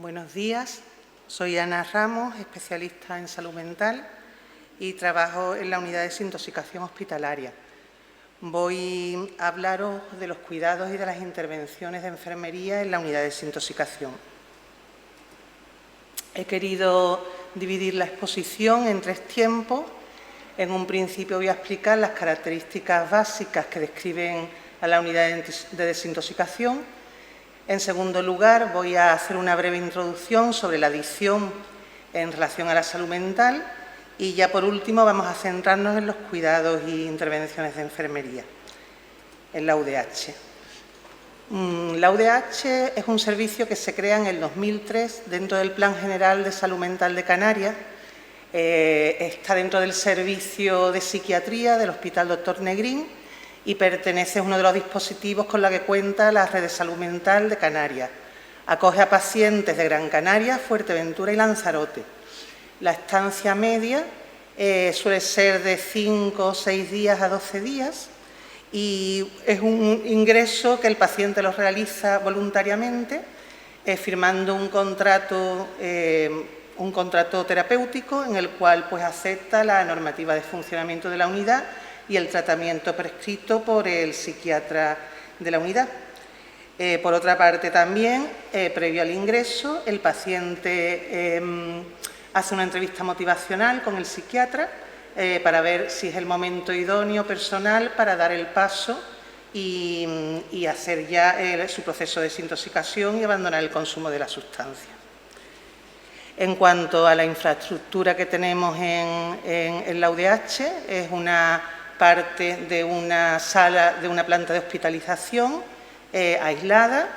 Buenos días, soy Ana Ramos, especialista en salud mental y trabajo en la unidad de desintoxicación hospitalaria. Voy a hablaros de los cuidados y de las intervenciones de enfermería en la unidad de desintoxicación. He querido dividir la exposición en 3 tiempos. En un principio voy a explicar las características básicas que describen a la unidad de desintoxicación. En segundo lugar, voy a hacer una breve introducción sobre la adicción en relación a la salud mental y ya por último vamos a centrarnos en los cuidados e intervenciones de enfermería en la UDH. La UDH es un servicio que se crea en el 2003 dentro del Plan General de Salud Mental de Canarias. Está dentro del servicio de psiquiatría del Hospital Dr. Negrín y pertenece a uno de los dispositivos con la que cuenta la Red de Salud Mental de Canarias. Acoge a pacientes de Gran Canaria, Fuerteventura y Lanzarote. La estancia media suele ser de 5 o 6 días a 12 días y es un ingreso que el paciente lo realiza voluntariamente, firmando un contrato terapéutico en el cual acepta la normativa de funcionamiento de la unidad y el tratamiento prescrito por el psiquiatra de la unidad. Por otra parte, también, previo al ingreso, el paciente hace una entrevista motivacional con el psiquiatra para ver si es el momento idóneo personal para dar el paso y hacer ya su proceso de desintoxicación y abandonar el consumo de la sustancia. En cuanto a la infraestructura que tenemos en la UDH, es una parte de una sala, de una planta de hospitalización aislada.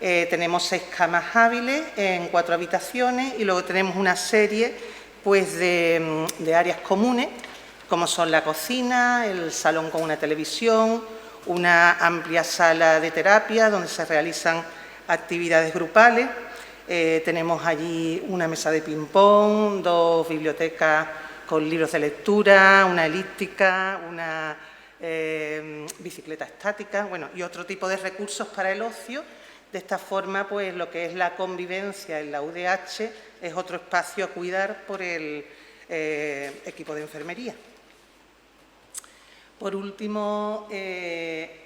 Tenemos 6 camas hábiles en 4 habitaciones y luego tenemos una serie de áreas comunes, como son la cocina, el salón con una televisión, una amplia sala de terapia donde se realizan actividades grupales. Tenemos allí una mesa de ping-pong, 2 bibliotecas con libros de lectura, una elíptica, una bicicleta estática, y otro tipo de recursos para el ocio. De esta forma, lo que es la convivencia en la UDH es otro espacio a cuidar por el equipo de enfermería. Por último,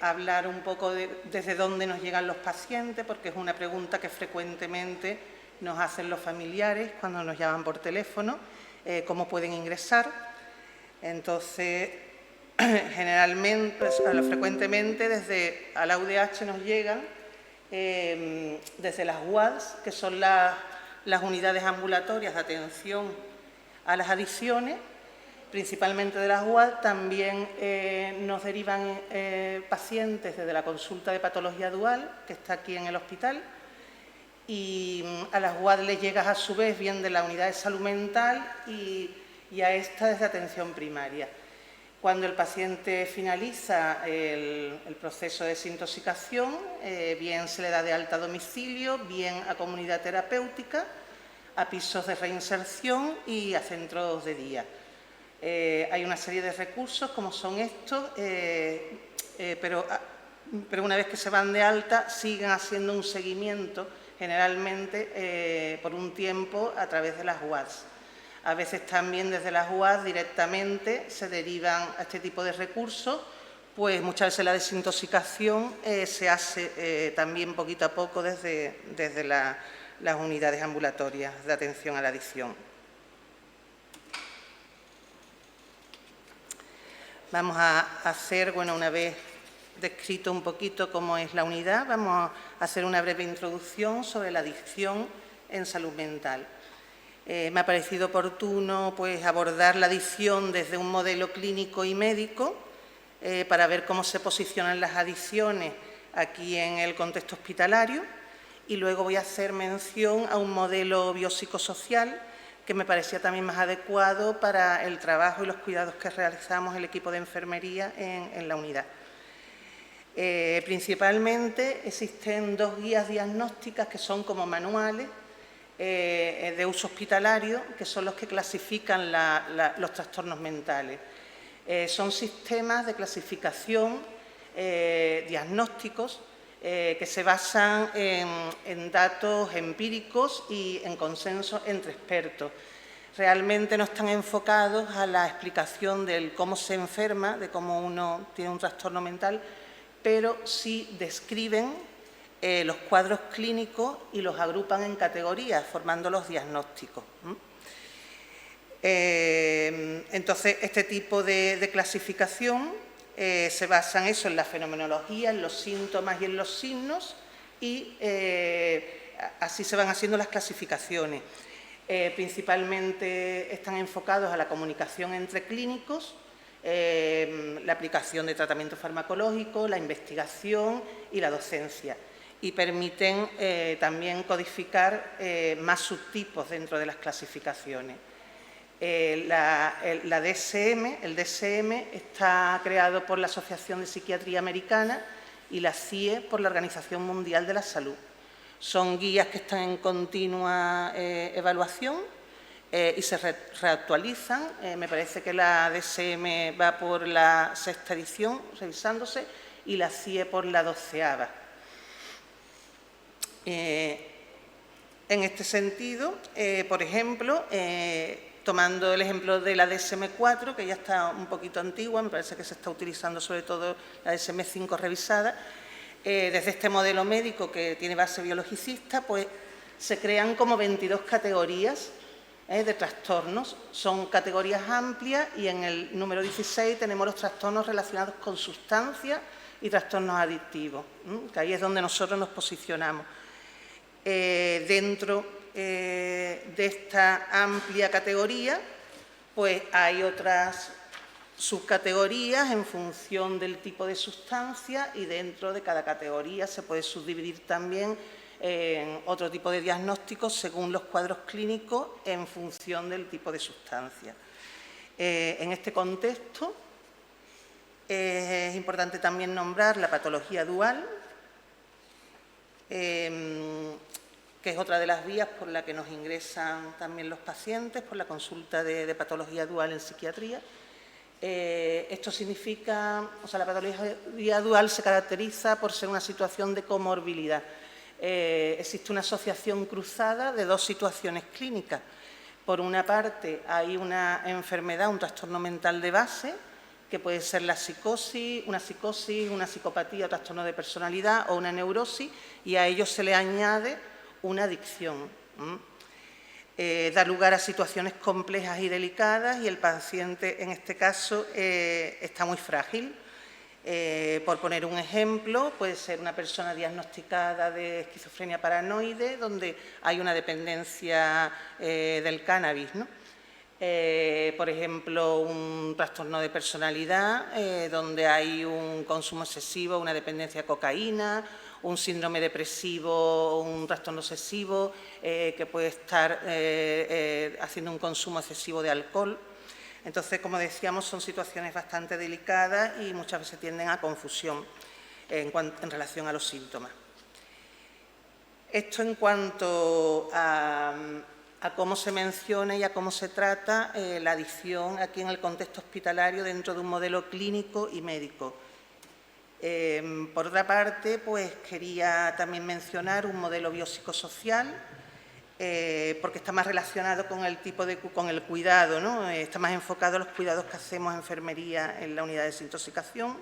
hablar un poco desde dónde nos llegan los pacientes, porque es una pregunta que frecuentemente nos hacen los familiares cuando nos llaman por teléfono. Cómo pueden ingresar. Entonces, frecuentemente desde a la UDH nos llegan desde las UADs, que son las unidades ambulatorias de atención a las adicciones, principalmente de las UAD. También nos derivan pacientes desde la consulta de patología dual, que está aquí en el hospital, y a las UAD les llega a su vez bien de la unidad de salud mental y a esta desde atención primaria. Cuando el paciente finaliza el proceso de desintoxicación, bien se le da de alta a domicilio, bien a comunidad terapéutica, a pisos de reinserción y a centros de día. Hay una serie de recursos como son estos, pero una vez que se van de alta siguen haciendo un seguimiento generalmente por un tiempo a través de las UADs. A veces también desde las UADs directamente se derivan a este tipo de recursos, muchas veces la desintoxicación se hace también poquito a poco desde las unidades ambulatorias de atención a la adicción. Vamos a hacer, una vez descrito un poquito cómo es la unidad, vamos a hacer una breve introducción sobre la adicción en salud mental. Me ha parecido oportuno abordar la adicción desde un modelo clínico y médico para ver cómo se posicionan las adicciones aquí en el contexto hospitalario, y luego voy a hacer mención a un modelo biopsicosocial que me parecía también más adecuado para el trabajo y los cuidados que realizamos el equipo de enfermería en la unidad. Principalmente existen 2 guías diagnósticas que son como manuales de uso hospitalario, que son los que clasifican los trastornos mentales. Son sistemas de clasificación diagnósticos que se basan en datos empíricos y en consenso entre expertos. Realmente no están enfocados a la explicación del cómo se enferma, de cómo uno tiene un trastorno mental, pero sí describen los cuadros clínicos y los agrupan en categorías, formando los diagnósticos. Entonces, este tipo de clasificación se basa en eso, en la fenomenología, en los síntomas y en los signos, y así se van haciendo las clasificaciones. Principalmente están enfocados a la comunicación entre clínicos, la aplicación de tratamiento farmacológico, la investigación y la docencia, y permiten también codificar más subtipos dentro de las clasificaciones. El DSM está creado por la Asociación de Psiquiatría Americana y la CIE por la Organización Mundial de la Salud. Son guías que están en continua evaluación y se reactualizan. Me parece que la DSM va por la 6ª edición, revisándose, y la CIE por la 12ª. En este sentido, por ejemplo, tomando el ejemplo de la DSM-4, que ya está un poquito antigua, me parece que se está utilizando sobre todo la DSM-5 revisada, desde este modelo médico que tiene base biologicista, pues se crean como 22 categorías de trastornos. Son categorías amplias y en el número 16 tenemos los trastornos relacionados con sustancias y trastornos adictivos, que ahí es donde nosotros nos posicionamos. Dentro de esta amplia categoría, pues hay otras subcategorías en función del tipo de sustancia, y dentro de cada categoría se puede subdividir también en otro tipo de diagnósticos según los cuadros clínicos en función del tipo de sustancia. En este contexto es importante también nombrar la patología dual, que es otra de las vías por la que nos ingresan también los pacientes por la consulta de patología dual en psiquiatría. Esto significa, la patología dual se caracteriza por ser una situación de comorbilidad. Existe una asociación cruzada de dos situaciones clínicas. Por una parte, hay una enfermedad, un trastorno mental de base, que puede ser la psicosis, una psicopatía, trastorno de personalidad o una neurosis, y a ello se le añade una adicción. Da lugar a situaciones complejas y delicadas, y el paciente en este caso está muy frágil. Por poner un ejemplo, puede ser una persona diagnosticada de esquizofrenia paranoide, donde hay una dependencia del cannabis, ¿no? Por ejemplo, un trastorno de personalidad, donde hay un consumo excesivo, una dependencia de cocaína, un síndrome depresivo, un trastorno obsesivo, que puede estar haciendo un consumo excesivo de alcohol. Entonces, como decíamos, son situaciones bastante delicadas y muchas veces tienden a confusión en relación a los síntomas. Esto en cuanto a cómo se menciona y a cómo se trata la adicción aquí en el contexto hospitalario dentro de un modelo clínico y médico. Por otra parte, pues quería también mencionar un modelo biopsicosocial, porque está más relacionado con el cuidado, ¿no? Está más enfocado a los cuidados que hacemos en enfermería en la unidad de desintoxicación.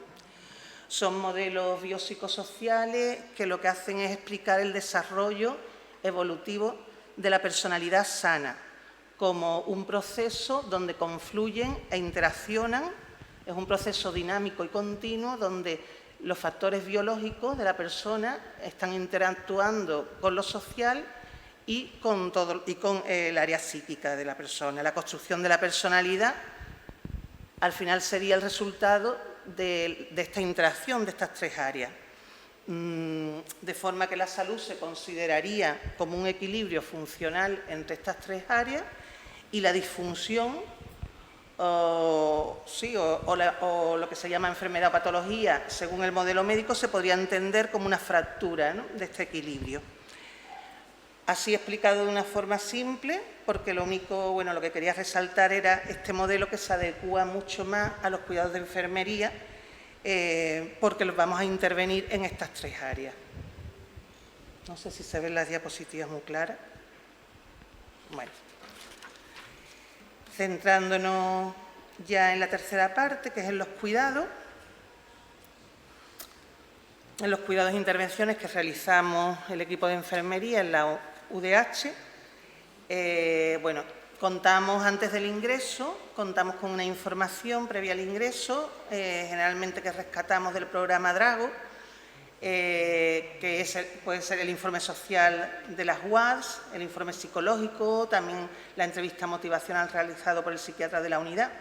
Son modelos biopsicosociales que lo que hacen es explicar el desarrollo evolutivo de la personalidad sana como un proceso donde confluyen e interaccionan. Es un proceso dinámico y continuo donde los factores biológicos de la persona están interactuando con lo social y con el área psíquica de la persona. La construcción de la personalidad al final sería el resultado de esta interacción de estas tres áreas, de forma que la salud se consideraría como un equilibrio funcional entre estas tres áreas, y la disfunción o lo que se llama enfermedad o patología, según el modelo médico, se podría entender como una fractura, ¿no?, de este equilibrio. Así explicado de una forma simple, porque lo que quería resaltar era este modelo que se adecúa mucho más a los cuidados de enfermería, porque los vamos a intervenir en estas tres áreas. No sé si se ven las diapositivas muy claras. Bueno, centrándonos ya en la tercera parte, que es en los cuidados. En los cuidados e intervenciones que realizamos el equipo de enfermería en la UDH, bueno, contamos antes del ingreso, contamos con una información previa al ingreso, generalmente que rescatamos del programa Drago, que puede ser el informe social de las UADs, el informe psicológico, también la entrevista motivacional realizado por el psiquiatra de la unidad.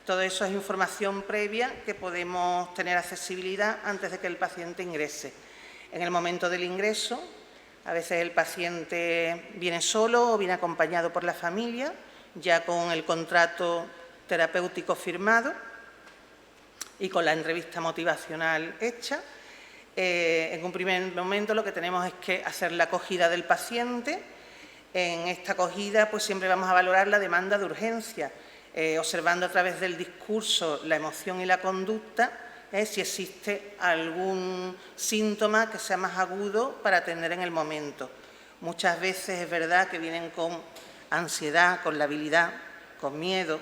Todo eso es información previa que podemos tener accesibilidad antes de que el paciente ingrese. En el momento del ingreso, a veces el paciente viene solo o viene acompañado por la familia, ya con el contrato terapéutico firmado y con la entrevista motivacional hecha. En un primer momento lo que tenemos es que hacer la acogida del paciente. En esta acogida pues siempre vamos a valorar la demanda de urgencia, observando a través del discurso la emoción y la conducta, si existe algún síntoma que sea más agudo para atender en el momento. Muchas veces es verdad que vienen con ansiedad, con labilidad, con miedo,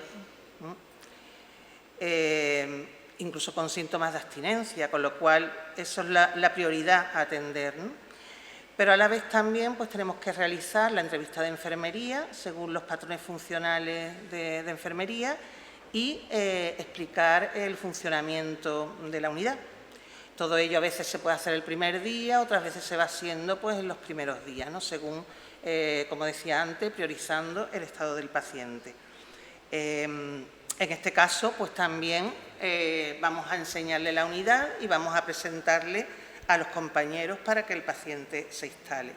incluso con síntomas de abstinencia, con lo cual eso es la prioridad a atender, ¿no? Pero a la vez también pues, tenemos que realizar la entrevista de enfermería según los patrones funcionales de enfermería y explicar el funcionamiento de la unidad. Todo ello a veces se puede hacer el primer día, otras veces se va haciendo pues, en los primeros días, ¿no? Según, como decía antes, priorizando el estado del paciente. En este caso, pues también vamos a enseñarle la unidad y vamos a presentarle a los compañeros para que el paciente se instale.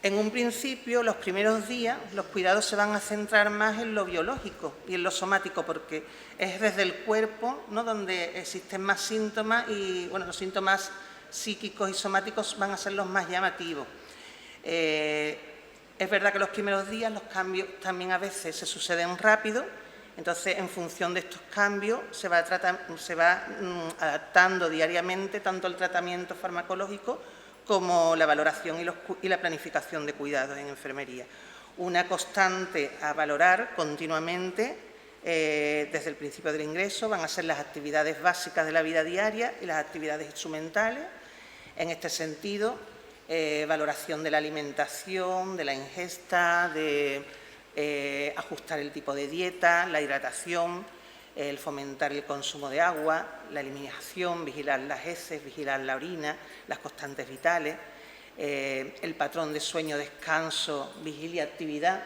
En un principio, los primeros días, los cuidados se van a centrar más en lo biológico y en lo somático, porque es desde el cuerpo, ¿no?, donde existen más síntomas y bueno, los síntomas psíquicos y somáticos van a ser los más llamativos. Es verdad que los primeros días los cambios también a veces se suceden rápido. Entonces, en función de estos cambios, se va adaptando diariamente tanto el tratamiento farmacológico como la valoración y la planificación de cuidados en enfermería. Una constante a valorar continuamente desde el principio del ingreso van a ser las actividades básicas de la vida diaria y las actividades instrumentales. En este sentido, valoración de la alimentación, de la ingesta, de ajustar el tipo de dieta, la hidratación, el fomentar el consumo de agua, la eliminación, vigilar las heces, vigilar la orina, las constantes vitales, el patrón de sueño, descanso, vigilia, actividad.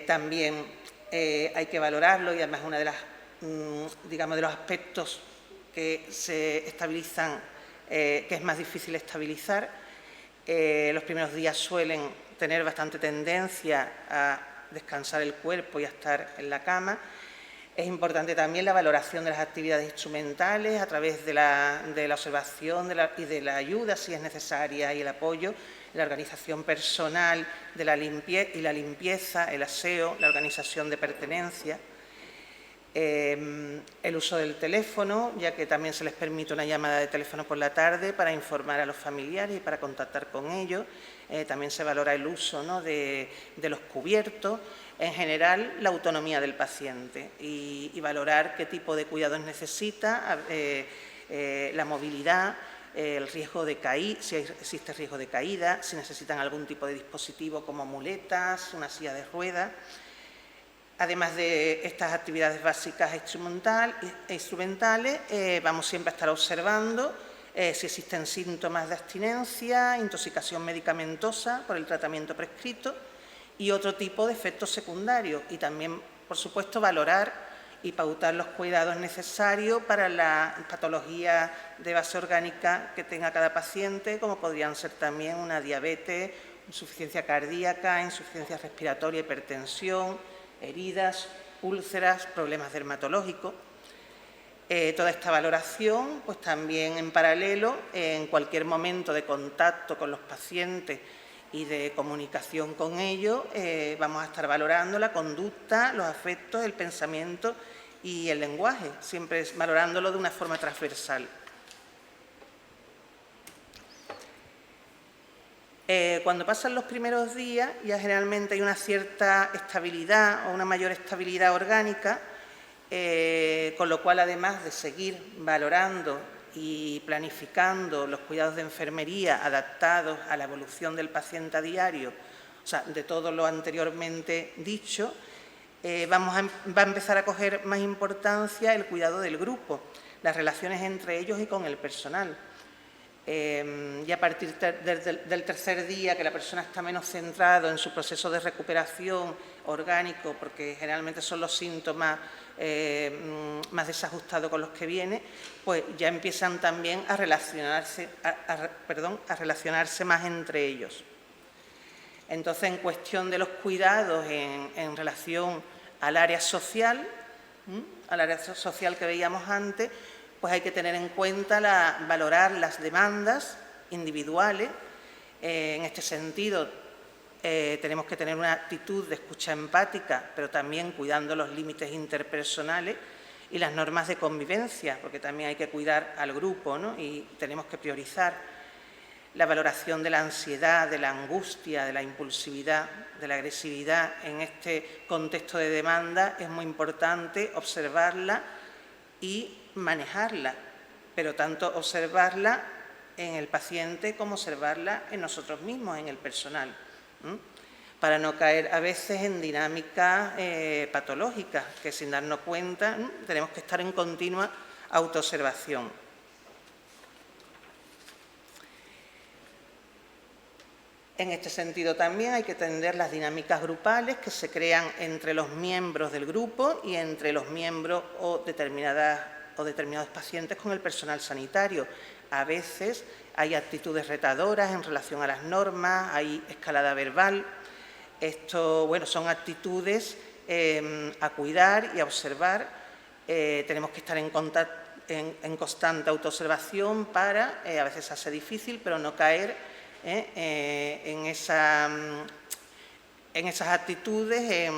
También hay que valorarlo y además uno de de los aspectos que se estabilizan, que es más difícil estabilizar. Los primeros días suelen tener bastante tendencia a descansar el cuerpo y a estar en la cama. Es importante también la valoración de las actividades instrumentales a través de la observación y de la ayuda, si es necesaria, y el apoyo, la organización personal de la limpieza, el aseo, la organización de pertenencia. El uso del teléfono, ya que también se les permite una llamada de teléfono por la tarde para informar a los familiares y para contactar con ellos. También se valora el uso, ¿no?, de los cubiertos. En general, la autonomía del paciente y valorar qué tipo de cuidados necesita, la movilidad, el riesgo de caída, si existe riesgo de caída, si necesitan algún tipo de dispositivo como muletas, una silla de ruedas. Además de estas actividades básicas e instrumentales, vamos siempre a estar observando si existen síntomas de abstinencia, intoxicación medicamentosa por el tratamiento prescrito y otro tipo de efectos secundarios. Y también, por supuesto, valorar y pautar los cuidados necesarios para la patología de base orgánica que tenga cada paciente, como podrían ser también una diabetes, insuficiencia cardíaca, insuficiencia respiratoria, hipertensión, heridas, úlceras, problemas dermatológicos. Toda esta valoración, pues también en paralelo, en cualquier momento de contacto con los pacientes y de comunicación con ellos, vamos a estar valorando la conducta, los afectos, el pensamiento y el lenguaje, siempre valorándolo de una forma transversal. Cuando pasan los primeros días, ya generalmente hay una cierta estabilidad o una mayor estabilidad orgánica, con lo cual, además de seguir valorando y planificando los cuidados de enfermería adaptados a la evolución del paciente a diario, o sea, de todo lo anteriormente dicho, va a empezar a coger más importancia el cuidado del grupo, las relaciones entre ellos y con el personal. Y a partir del tercer día, que la persona está menos centrado en su proceso de recuperación orgánico, porque generalmente son los síntomas más desajustados con los que viene, pues ya empiezan también a relacionarse, a relacionarse más entre ellos. Entonces, en cuestión de los cuidados en relación al área social, que veíamos antes, pues hay que tener en cuenta valorar las demandas individuales. En este sentido, tenemos que tener una actitud de escucha empática, pero también cuidando los límites interpersonales y las normas de convivencia, porque también hay que cuidar al grupo, ¿no? Y tenemos que priorizar la valoración de la ansiedad, de la angustia, de la impulsividad, de la agresividad. En este contexto de demanda es muy importante observarla y manejarla, pero tanto observarla en el paciente como observarla en nosotros mismos, en el personal, para no caer a veces en dinámicas patológicas que, sin darnos cuenta, tenemos que estar en continua autoobservación. En este sentido también hay que atender las dinámicas grupales que se crean entre los miembros del grupo y entre los miembros o determinados pacientes con el personal sanitario. A veces hay actitudes retadoras en relación a las normas, hay escalada verbal. Esto, bueno, son actitudes a cuidar y a observar. Tenemos que estar en constante autoobservación para, a veces hace difícil, pero no caer en esas actitudes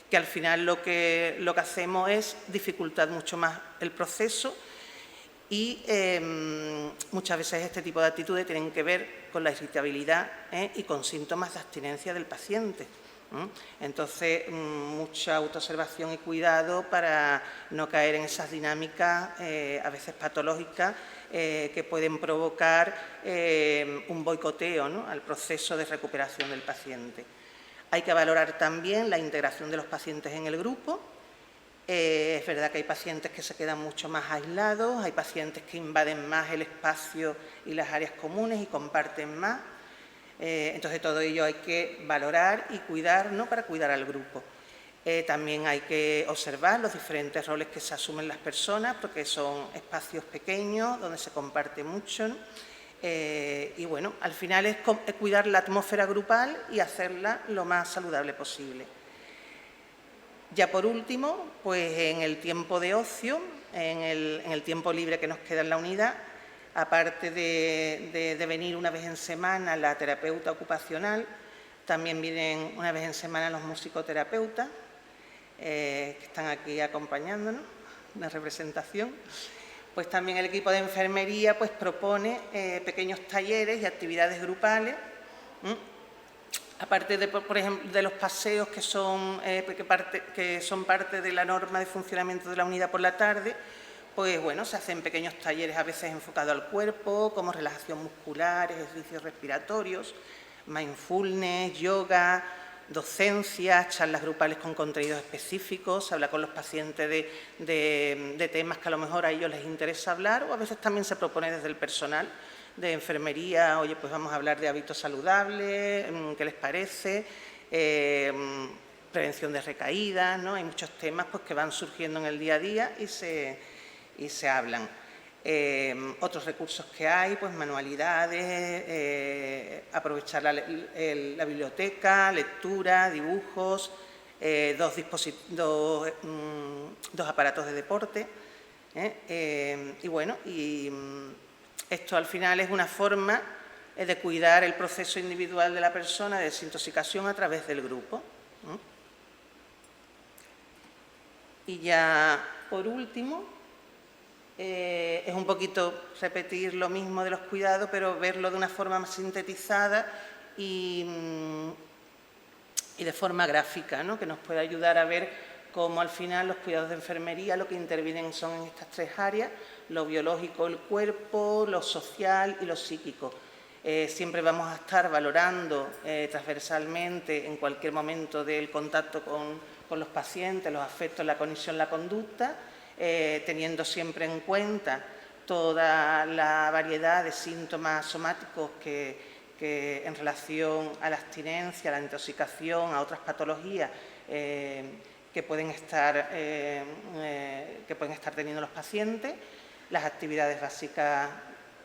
que al final lo que hacemos es dificultar mucho más el proceso y muchas veces este tipo de actitudes tienen que ver con la irritabilidad y con síntomas de abstinencia del paciente. Entonces, mucha autoobservación y cuidado para no caer en esas dinámicas a veces patológicas que pueden provocar un boicoteo, ¿no?, al proceso de recuperación del paciente. Hay que valorar también la integración de los pacientes en el grupo. Es verdad que hay pacientes que se quedan mucho más aislados, hay pacientes que invaden más el espacio y las áreas comunes y comparten más. Entonces, todo ello hay que valorar y cuidar, ¿no?, para cuidar al grupo. También hay que observar los diferentes roles que se asumen las personas, porque son espacios pequeños donde se comparte mucho, ¿no? Y bueno, al final es cuidar la atmósfera grupal y hacerla lo más saludable posible. Ya por último, pues en el tiempo de ocio, en el tiempo libre que nos queda en la unidad, aparte de venir una vez en semana la terapeuta ocupacional, también vienen una vez en semana los musicoterapeutas, que están aquí acompañándonos, una representación. Pues también el equipo de enfermería pues propone pequeños talleres y actividades grupales, aparte de, por ejemplo, de los paseos que son parte de la norma de funcionamiento de la unidad por la tarde. Pues bueno, se hacen pequeños talleres a veces enfocados al cuerpo, como relajación muscular, ejercicios respiratorios, mindfulness, yoga, docencia, charlas grupales con contenidos específicos, se habla con los pacientes de temas que a lo mejor a ellos les interesa hablar, o a veces también se propone desde el personal de enfermería, oye, pues vamos a hablar de hábitos saludables, ¿qué les parece? Prevención de recaídas, ¿no? Hay muchos temas pues, que van surgiendo en el día a día y se hablan. Otros recursos que hay, pues manualidades, aprovechar la biblioteca, lectura, dibujos, dos aparatos de deporte. Y bueno, esto al final es una forma de cuidar el proceso individual de la persona de desintoxicación a través del grupo. Y ya por último, es un poquito repetir lo mismo de los cuidados, pero verlo de una forma más sintetizada y de forma gráfica, ¿no? Que nos pueda ayudar a ver cómo al final los cuidados de enfermería lo que intervienen son en estas tres áreas: lo biológico, el cuerpo, lo social y lo psíquico. Siempre vamos a estar valorando transversalmente en cualquier momento del contacto con los pacientes, los afectos, la cognición, la conducta, teniendo siempre en cuenta toda la variedad de síntomas somáticos que en relación a la abstinencia, a la intoxicación, a otras patologías que pueden estar teniendo los pacientes, las actividades básicas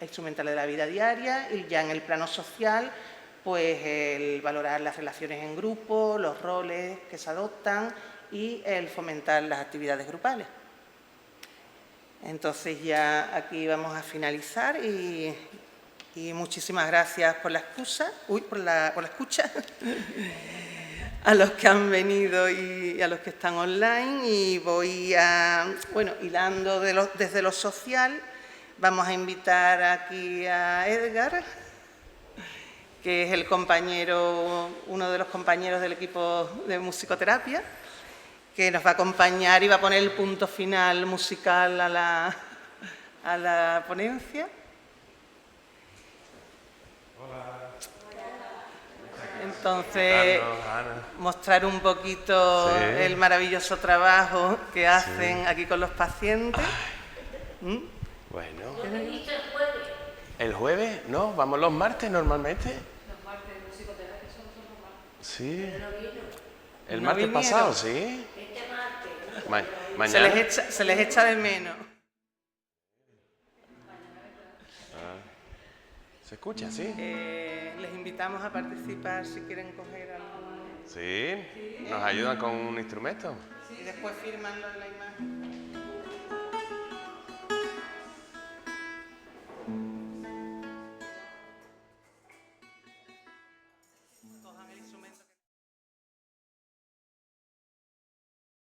instrumentales de la vida diaria, y ya en el plano social, pues el valorar las relaciones en grupo, los roles que se adoptan y el fomentar las actividades grupales. Entonces ya aquí vamos a finalizar y muchísimas gracias por la excusa, por la escucha a los que han venido y a los que están online. Y voy a, bueno, hilando desde lo social, vamos a invitar aquí a Edgar, que es el compañero, uno de los compañeros del equipo de musicoterapia, que nos va a acompañar y va a poner el punto final musical a la ponencia. Entonces, mostrar un poquito el maravilloso trabajo que hacen aquí con los pacientes. Bueno. ¿El jueves? ¿No? ¿Vamos los martes normalmente? Los martes de musicoterapia son los martes. Sí. Pero no vino. El No martes vinieron. pasado, sí. Este martes. Mañana. Se les echa de menos. ¿Se escucha, sí? Les invitamos a participar si quieren coger algún... Sí. ¿Nos ayudan con un instrumento? Y después firman lo de la imagen.